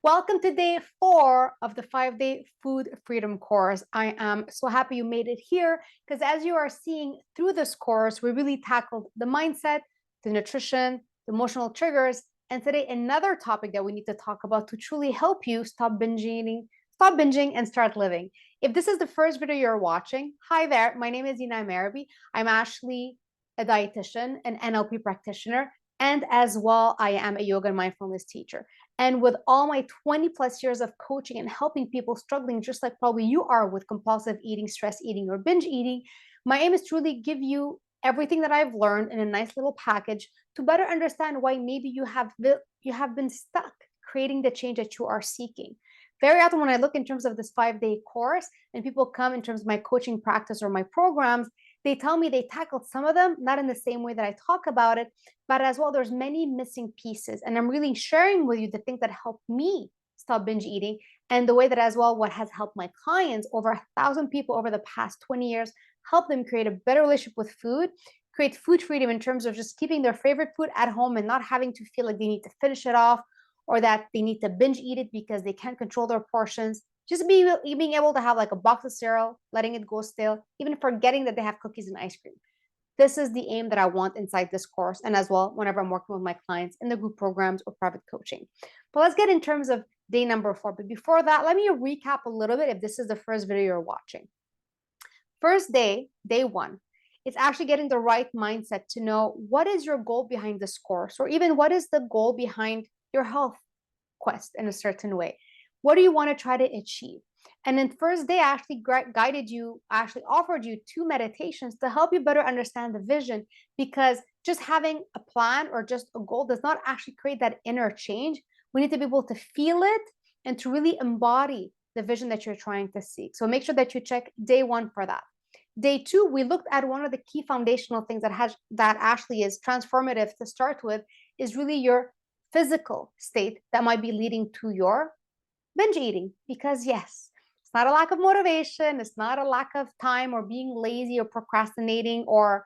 Welcome to day 4 of the 5-day food freedom course. I am so happy you made it here because as you are seeing through this course, we really tackled the mindset, the nutrition, the emotional triggers, and today another topic that we need to talk about to truly help you stop binging and start living. If this is the first video you're watching, hi there, my name is Dina Merhbi. I'm actually a dietitian, an NLP practitioner, and as well, I am a yoga and mindfulness teacher. And with all my 20 plus years of coaching and helping people struggling, just like probably you are with compulsive eating, stress eating, or binge eating, my aim is to really give you everything that I've learned in a nice little package to better understand why maybe you have been stuck creating the change that you are seeking. Very often when I look in terms of this 5-day course and people come in terms of my coaching practice or my programs, they tell me they tackled some of them, not in the same way that I talk about it, but as well, there's many missing pieces. And I'm really sharing with you the things that helped me stop binge eating and the way that as well, what has helped my clients, over 1,000 people over the past 20 years, help them create a better relationship with food, create food freedom in terms of just keeping their favorite food at home and not having to feel like they need to finish it off or that they need to binge eat it because they can't control their portions. Just being able to have like a box of cereal, letting it go stale, even forgetting that they have cookies and ice cream. This is the aim that I want inside this course and as well whenever I'm working with my clients in the group programs or private coaching. But let's get in terms of day number 4. But before that, let me recap a little bit if this is the first video you're watching. First day, day 1, it's actually getting the right mindset to know what is your goal behind this course, or even what is the goal behind your health quest in a certain way. What do you want to try to achieve? And then first day, I actually guided you, actually offered you 2 meditations to help you better understand the vision, because just having a plan or just a goal does not actually create that inner change. We need to be able to feel it and to really embody the vision that you're trying to seek. So make sure that you check day 1 for that. Day 2, we looked at one of the key foundational things that actually is transformative to start with, is really your physical state that might be leading to your binge eating. Because yes, it's not a lack of motivation, it's not a lack of time or being lazy or procrastinating or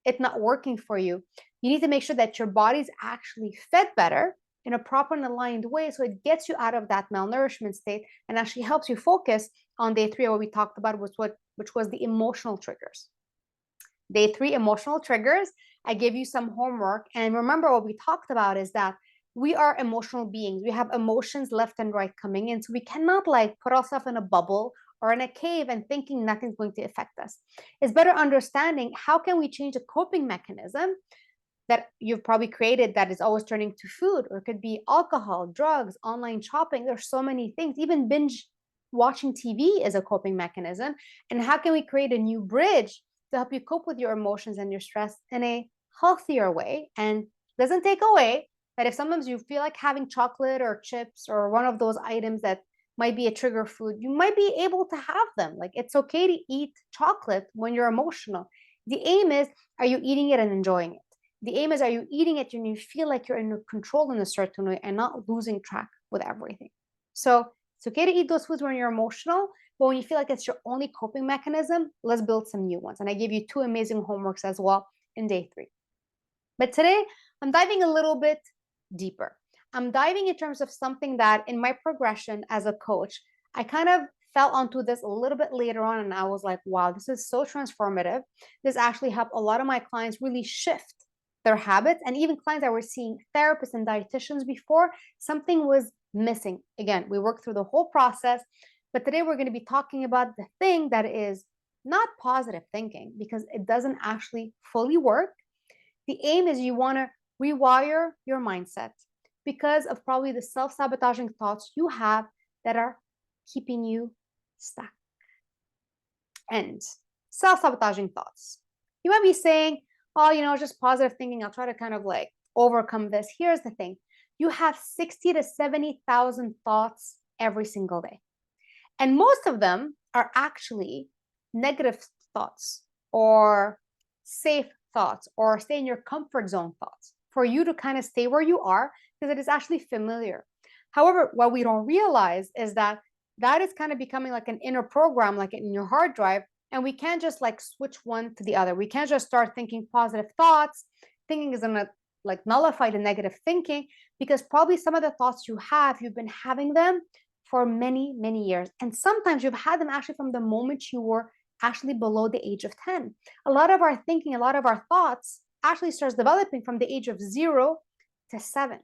it not working for you. You need to make sure that your body's actually fed better in a proper and aligned way so it gets you out of that malnourishment state and actually helps you focus on day 3, what we talked about, which was the emotional triggers. Day 3, emotional triggers. I gave you some homework, and remember what we talked about is that we are emotional beings. We have emotions left and right coming in. So we cannot like put ourselves in a bubble or in a cave and thinking nothing's going to affect us. It's better understanding how can we change a coping mechanism that you've probably created that is always turning to food, or it could be alcohol, drugs, online shopping. There's so many things. Even binge watching TV is a coping mechanism. And how can we create a new bridge to help you cope with your emotions and your stress in a healthier way? And doesn't take away that if sometimes you feel like having chocolate or chips or one of those items that might be a trigger food, you might be able to have them. Like it's okay to eat chocolate when you're emotional. The aim is, are you eating it and enjoying it? The aim is, are you eating it and you feel like you're in control in a certain way and not losing track with everything? So it's okay to eat those foods when you're emotional, but when you feel like it's your only coping mechanism, let's build some new ones. And I gave you 2 amazing homeworks as well in day 3. But today, I'm diving a little bit deeper. I'm diving in terms of something that in my progression as a coach, I kind of fell onto this a little bit later on, and I was like, wow, this is so transformative. This actually helped a lot of my clients really shift their habits, and even clients that were seeing therapists and dietitians before, something was missing. Again, we worked through the whole process, but today we're going to be talking about the thing that is not positive thinking, because it doesn't actually fully work. The aim is you want to rewire your mindset because of probably the self-sabotaging thoughts you have that are keeping you stuck. And self-sabotaging thoughts. You might be saying, oh, just positive thinking. I'll try to kind of like overcome this. Here's the thing. You have 60 to 70,000 thoughts every single day. And most of them are actually negative thoughts or safe thoughts or stay in your comfort zone thoughts for you to kind of stay where you are because it is actually familiar. However, what we don't realize is that that is kind of becoming like an inner program, like in your hard drive. And we can't just like switch one to the other. We can't just start thinking positive thoughts. Thinking is going to like nullify the negative thinking, because probably some of the thoughts you have, you've been having them for many, many years. And sometimes you've had them actually from the moment you were actually below the age of 10. A lot of our thinking, a lot of our thoughts actually starts developing from the age of 0 to 7.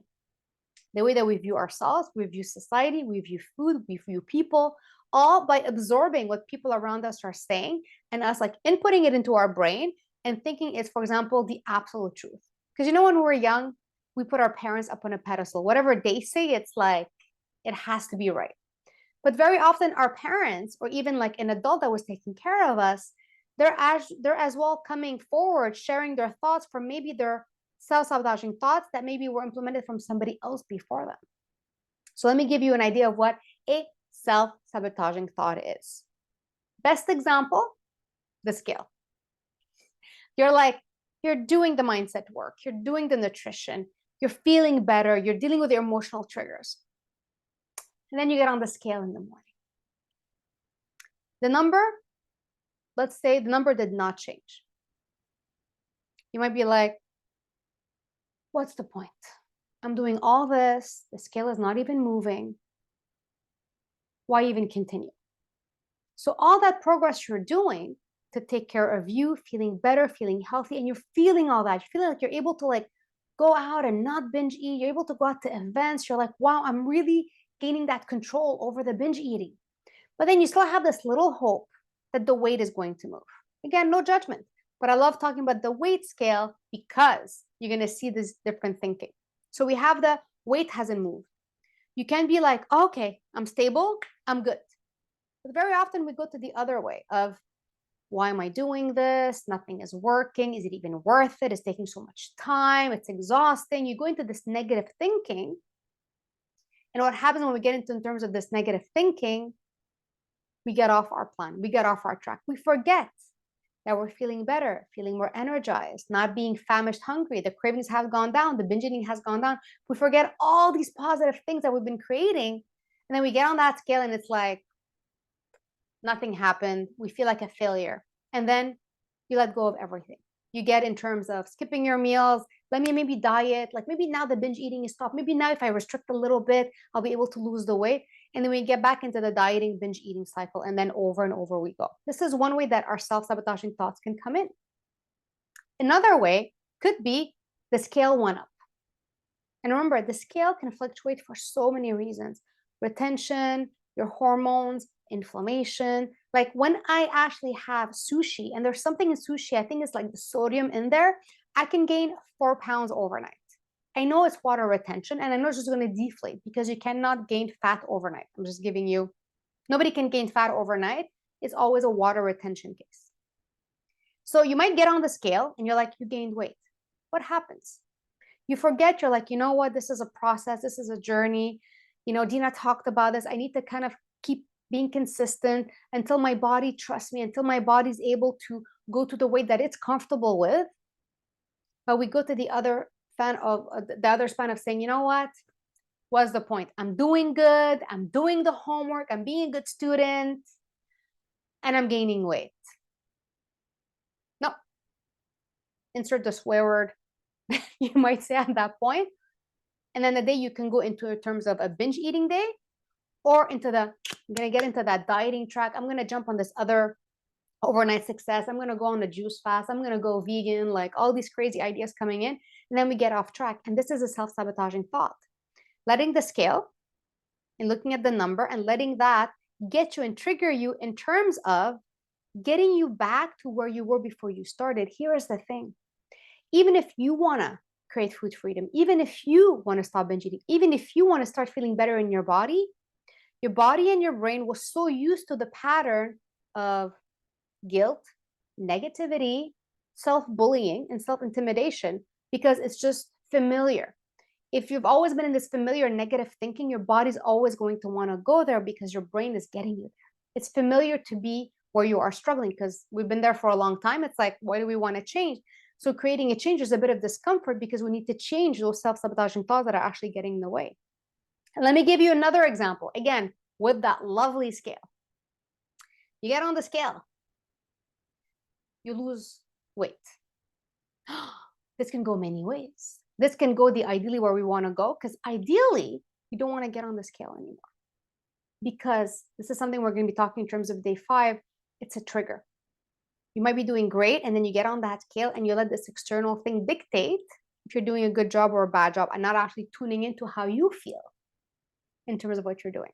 The way that we view ourselves, we view society, we view food, we view people, all by absorbing what people around us are saying and us like inputting it into our brain and thinking it's, for example, the absolute truth. Because when we were young, we put our parents up on a pedestal. Whatever they say, it's like it has to be right. But very often our parents, or even like an adult that was taking care of us, they're as well coming forward, sharing their thoughts from maybe their self-sabotaging thoughts that maybe were implemented from somebody else before them. So let me give you an idea of what a self-sabotaging thought is. Best example, the scale. You're doing the mindset work, you're doing the nutrition, you're feeling better, you're dealing with your emotional triggers. And then you get on the scale in the morning. The number, let's say the number did not change. You might be like, what's the point? I'm doing all this, the scale is not even moving. Why even continue? So all that progress you're doing to take care of you, feeling better, feeling healthy, and you're feeling all that, you're feeling like you're able to like go out and not binge eat, you're able to go out to events, you're like, wow, I'm really gaining that control over the binge eating. But then you still have this little hope that the weight is going to move. Again, no judgment, but I love talking about the weight scale because you're going to see this different thinking. So we have the weight hasn't moved. You can be like, oh, okay, I'm stable, I'm good. But very often we go to the other way of, why am I doing this? Nothing is working. Is it even worth it? It's taking so much time. It's exhausting. You go into this negative thinking. And what happens when we get into in terms of this negative thinking, we get off our plan. We get off our track. We forget that we're feeling better, feeling more energized, not being famished hungry. The cravings have gone down. The binge eating has gone down. We forget all these positive things that we've been creating. And then we get on that scale and it's like, nothing happened. We feel like a failure. And then you let go of everything. You get in terms of skipping your meals. Let me maybe diet. Like maybe now the binge eating is stopped. Maybe now if I restrict a little bit, I'll be able to lose the weight. And then we get back into the dieting, binge eating cycle. And then over and over we go. This is one way that our self-sabotaging thoughts can come in. Another way could be the scale went up. And remember, the scale can fluctuate for so many reasons. Retention, your hormones, inflammation. Like when I actually have sushi, and there's something in sushi, I think it's like the sodium in there, I can gain 4 pounds overnight. I know it's water retention, and I know it's just going to deflate because you cannot gain fat overnight. I'm just giving you, nobody can gain fat overnight. It's always a water retention case. So you might get on the scale and you're like, you gained weight. What happens? You forget, you're like, you know what? This is a process. This is a journey. Dina talked about this. I need to kind of keep being consistent until my body trusts me, until my body's able to go to the weight that it's comfortable with. But we go to the other span of saying, you know what? What's the point? I'm doing good. I'm doing the homework. I'm being a good student. And I'm gaining weight. No. Insert the swear word you might say at that point. And then the day you can go into terms of a binge eating day, or into I'm going to get into that dieting track. I'm going to jump on this other overnight success. I'm going to go on a juice fast. I'm going to go vegan, like all these crazy ideas coming in. And then we get off track. And this is a self-sabotaging thought. Letting the scale and looking at the number and letting that get you and trigger you in terms of getting you back to where you were before you started. Here is the thing. Even if you want to create food freedom, even if you want to stop binge eating, even if you want to start feeling better in your body and your brain was so used to the pattern of guilt, negativity, self-bullying, and self-intimidation because it's just familiar. If you've always been in this familiar negative thinking, your body's always going to want to go there because your brain is getting you there. It's familiar to be where you are struggling because we've been there for a long time. It's like, why do we want to change? So creating a change is a bit of discomfort because we need to change those self-sabotaging thoughts that are actually getting in the way. And let me give you another example, again, with that lovely scale. You get on the scale, you lose weight. This can go many ways. This can go the ideally where we want to go, because ideally, we don't want to get on the scale anymore. Because this is something we're going to be talking in terms of day 5. It's a trigger. You might be doing great, and then you get on that scale and you let this external thing dictate if you're doing a good job or a bad job, and not actually tuning into how you feel in terms of what you're doing.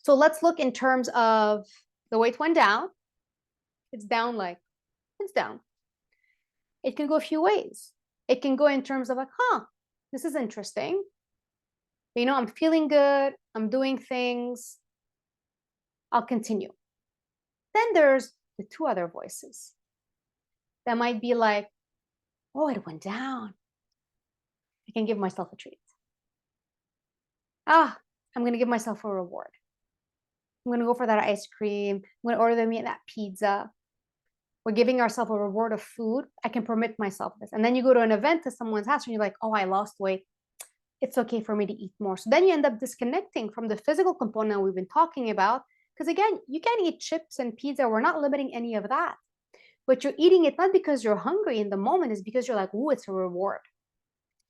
So let's look in terms of the weight went down. It's down like, it's down. It can go a few ways. It can go in terms of like, this is interesting. You know, I'm feeling good. I'm doing things. I'll continue. Then there's the 2 other voices that might be like, oh, it went down. I can give myself a treat. I'm going to give myself a reward. I'm going to go for that ice cream. I'm going to order me that pizza. We're giving ourselves a reward of food. I can permit myself this. And then you go to an event to someone's house and you're like, oh, I lost weight. It's okay for me to eat more. So then you end up disconnecting from the physical component we've been talking about. Because again, you can eat chips and pizza. We're not limiting any of that. But you're eating it not because you're hungry in the moment, is because you're like, ooh, it's a reward.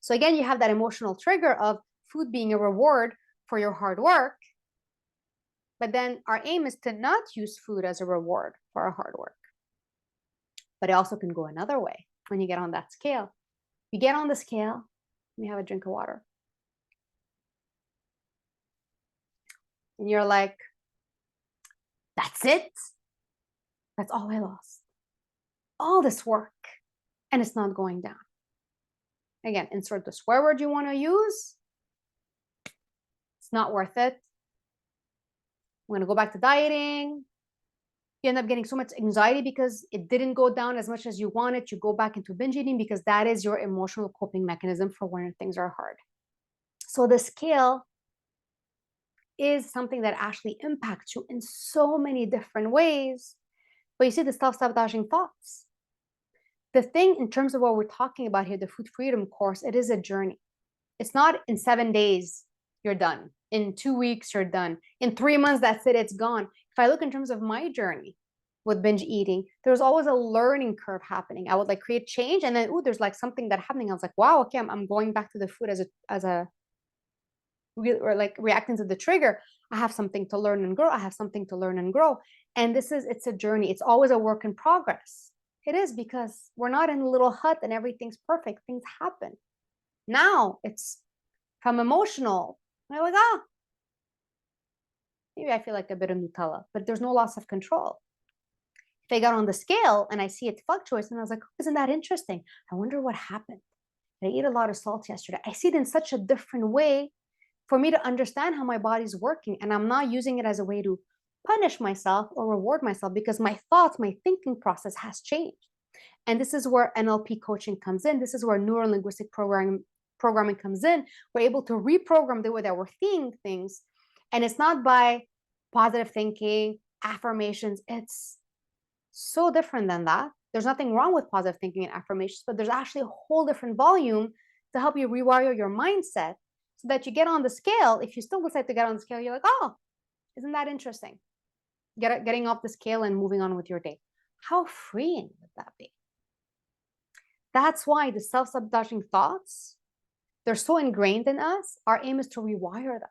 So again, you have that emotional trigger of food being a reward for your hard work. But then our aim is to not use food as a reward for our hard work. But it also can go another way when you get on that scale. You get on the scale, you have a drink of water. And you're like, that's it? That's all I lost. All this work, and it's not going down. Again, insert the swear word you want to use. It's not worth it. I'm going to go back to dieting. You end up getting so much anxiety because it didn't go down as much as you wanted. You go back into binge eating because that is your emotional coping mechanism for when things are hard. So the scale is something that actually impacts you in so many different ways. But you see the self-sabotaging thoughts. The thing in terms of what we're talking about here, the food freedom course, it is a journey. It's not in 7 days, you're done. In 2 weeks, you're done. In 3 months, that's it, it's gone. If I look in terms of my journey with binge eating, there's always a learning curve happening. I would like create change, and then, there's like something that happening. I was like, wow, okay, I'm going back to the food or like reacting to the trigger. I have something to learn and grow. I have something to learn and grow. And it's a journey. It's always a work in progress. It is, because we're not in a little hut and everything's perfect. Things happen. Now it's from emotional. I'm like, maybe I feel like a bit of Nutella, but there's no loss of control. If I got on the scale and I see it fluctuates, and I was like, isn't that interesting? I wonder what happened. I ate a lot of salt yesterday. I see it in such a different way for me to understand how my body's working. And I'm not using it as a way to punish myself or reward myself, because my thoughts, my thinking process has changed. And this is where NLP coaching comes in. This is where neuro-linguistic programming comes in. We're able to reprogram the way that we're seeing things. And it's not by positive thinking, affirmations. It's so different than that. There's nothing wrong with positive thinking and affirmations, but there's actually a whole different volume to help you rewire your mindset so that you get on the scale. If you still decide to get on the scale, you're like, oh, isn't that interesting? Getting off the scale and moving on with your day. How freeing would that be? That's why the self-sabotaging thoughts, they're so ingrained in us. Our aim is to rewire them.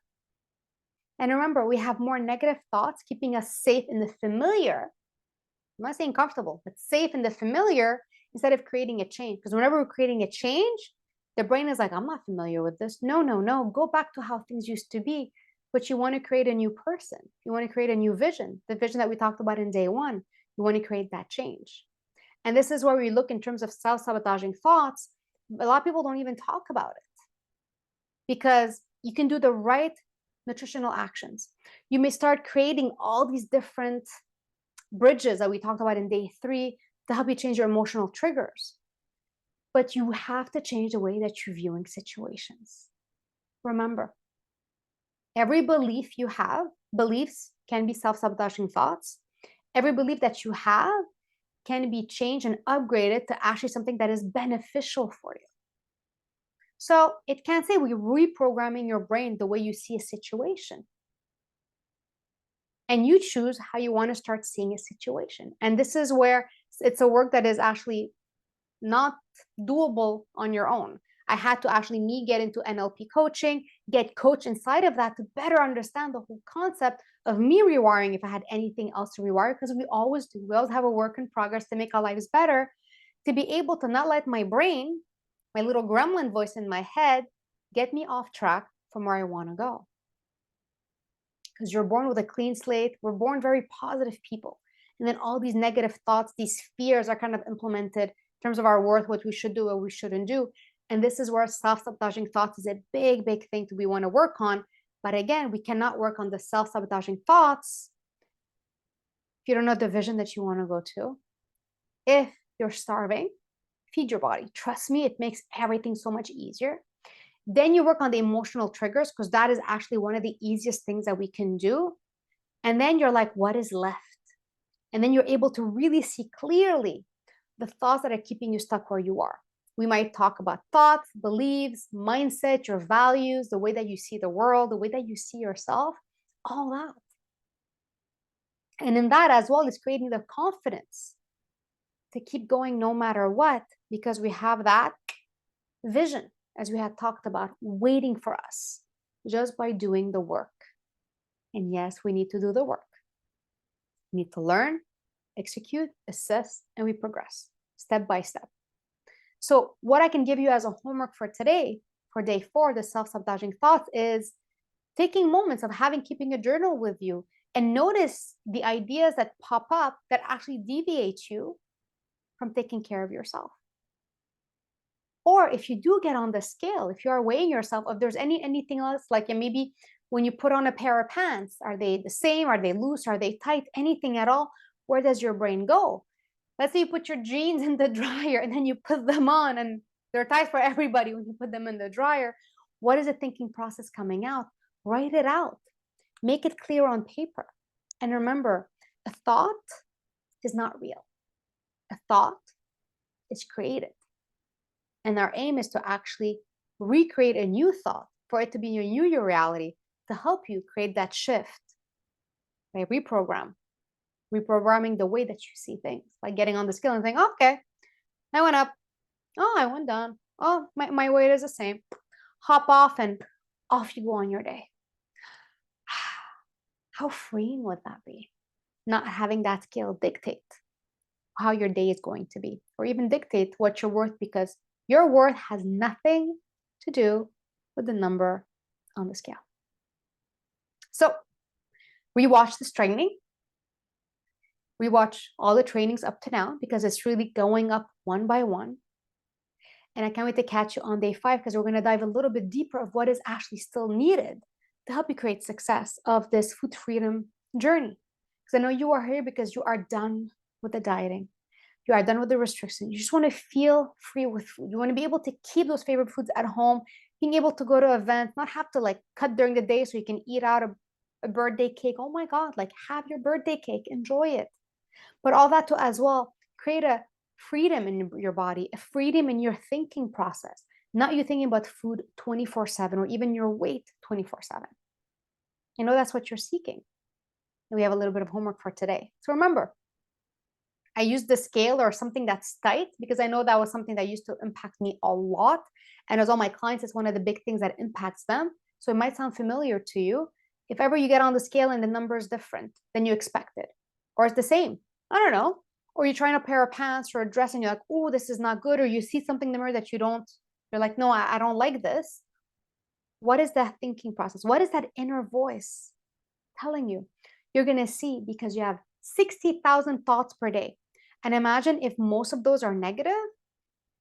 And remember, we have more negative thoughts keeping us safe in the familiar. I'm not saying comfortable, but safe in the familiar instead of creating a change. Because whenever we're creating a change, the brain is like, I'm not familiar with this. No. Go back to how things used to be. But you want to create a new person. You want to create a new vision, the vision that we talked about in day 1. You want to create that change. And this is where we look in terms of self-sabotaging thoughts. A lot of people don't even talk about it, because you can do the right nutritional actions. You may start creating all these different bridges that we talked about in day 3 to help you change your emotional triggers. But you have to change the way that you're viewing situations. Remember, every belief you have, beliefs can be self-sabotaging thoughts. Every belief that you have can be changed and upgraded to actually something that is beneficial for you. So it can't say we're reprogramming your brain the way you see a situation. And you choose how you want to start seeing a situation. And this is where it's a work that is actually not doable on your own. I had to actually get into NLP coaching, get coached inside of that to better understand the whole concept of me rewiring if I had anything else to rewire, because we always do. We always have a work in progress to make our lives better, to be able to not let my brain, my little gremlin voice in my head, get me off track from where I want to go. Because you're born with a clean slate. We're born very positive people. And then all these negative thoughts, these fears are kind of implemented in terms of our worth, what we should do, what we shouldn't do. And this is where self-sabotaging thoughts is a big, big thing we want to work on. But again, we cannot work on the self-sabotaging thoughts if you don't know the vision that you want to go to. If you're starving, feed your body. Trust me, it makes everything so much easier. Then you work on the emotional triggers, because that is actually one of the easiest things that we can do. And then you're like, what is left? And then you're able to really see clearly the thoughts that are keeping you stuck where you are. We might talk about thoughts, beliefs, mindset, your values, the way that you see the world, the way that you see yourself, all that. And in that as well is creating the confidence to keep going no matter what, because we have that vision, as we had talked about, waiting for us just by doing the work. And yes, we need to do the work. We need to learn, execute, assess, and we progress step by step. So what I can give you as a homework for today, for day 4, the self-sabotaging thoughts, is taking moments of keeping a journal with you and notice the ideas that pop up that actually deviate you from taking care of yourself. Or if you do get on the scale, if you are weighing yourself, if there's anything else, like maybe when you put on a pair of pants, are they the same? Are they loose? Are they tight? Anything at all? Where does your brain go? Let's say you put your jeans in the dryer and then you put them on, and they're tight for everybody when you put them in the dryer. What is the thinking process coming out? Write it out. Make it clear on paper. And remember, a thought is not real. A thought is created. And our aim is to actually recreate a new thought for it to be your reality, to help you create that shift by reprogramming the way that you see things, by getting on the scale and saying, oh, okay, I went up. Oh, I went down. Oh, my weight is the same. Hop off and off you go on your day. How freeing would that be? Not having that scale dictate how your day is going to be, or even dictate what you're worth, because your worth has nothing to do with the number on the scale. So rewatch this training. Rewatch all the trainings up to now, because it's really going up one by one. And I can't wait to catch you on day 5, because we're going to dive a little bit deeper of what is actually still needed to help you create success of this food freedom journey. Because I know you are here because you are done with the dieting. You are done with the restrictions. You just want to feel free with food. You want to be able to keep those favorite foods at home, being able to go to events, not have to like cut during the day so you can eat out a birthday cake. Oh my God, like have your birthday cake, enjoy it. But all that to as well create a freedom in your body, a freedom in your thinking process, not you thinking about food 24/7 or even your weight 24/7. You know, that's what you're seeking. And we have a little bit of homework for today. So remember, I use the scale or something that's tight because I know that was something that used to impact me a lot. And as all my clients, it's one of the big things that impacts them. So it might sound familiar to you. If ever you get on the scale and the number is different than you expected, or it's the same, I don't know, or you're trying a pair of pants or a dress and you're like, oh, this is not good, or you see something in the mirror that you're like, no, I don't like this. What is that thinking process? What is that inner voice telling you? You're going to see, because you have 60,000 thoughts per day. And imagine if most of those are negative,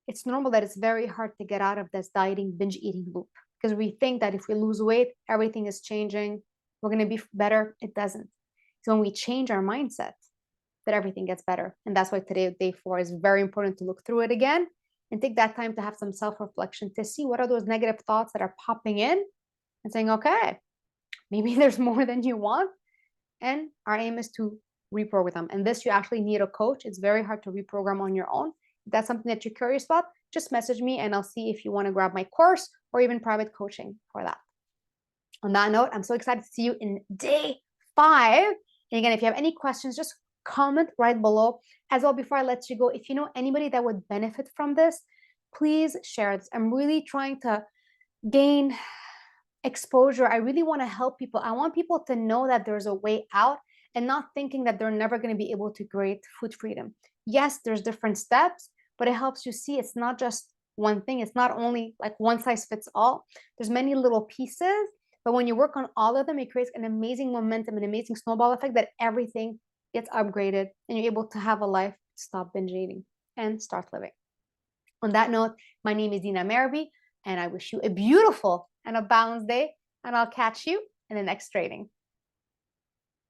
it's normal that it's very hard to get out of this dieting, binge eating loop, because we think that if we lose weight, everything is changing, we're going to be better. It doesn't. So when we change our mindset, that everything gets better. And that's why today, day 4, is very important to look through it again and take that time to have some self-reflection to see what are those negative thoughts that are popping in and saying, okay, maybe there's more than you want. And our aim is to reprogram them. And this, you actually need a coach. It's very hard to reprogram on your own. If that's something that you're curious about, just message me and I'll see if you want to grab my course or even private coaching for that. On that note, I'm so excited to see you in day 5. And again, if you have any questions, just comment right below. As well, before I let you go, if you know anybody that would benefit from this, please share this. I'm really trying to gain exposure. I really want to help people. I want people to know that there's a way out and not thinking that they're never going to be able to create food freedom. Yes, there's different steps, but it helps you see it's not just one thing. It's not only like one size fits all. There's many little pieces, but when you work on all of them, it creates an amazing momentum, an amazing snowball effect that everything gets upgraded and you're able to have a life, stop binge eating, and start living. On that note, my name is Dina Merhbi, and I wish you a beautiful and a balanced day, and I'll catch you in the next training.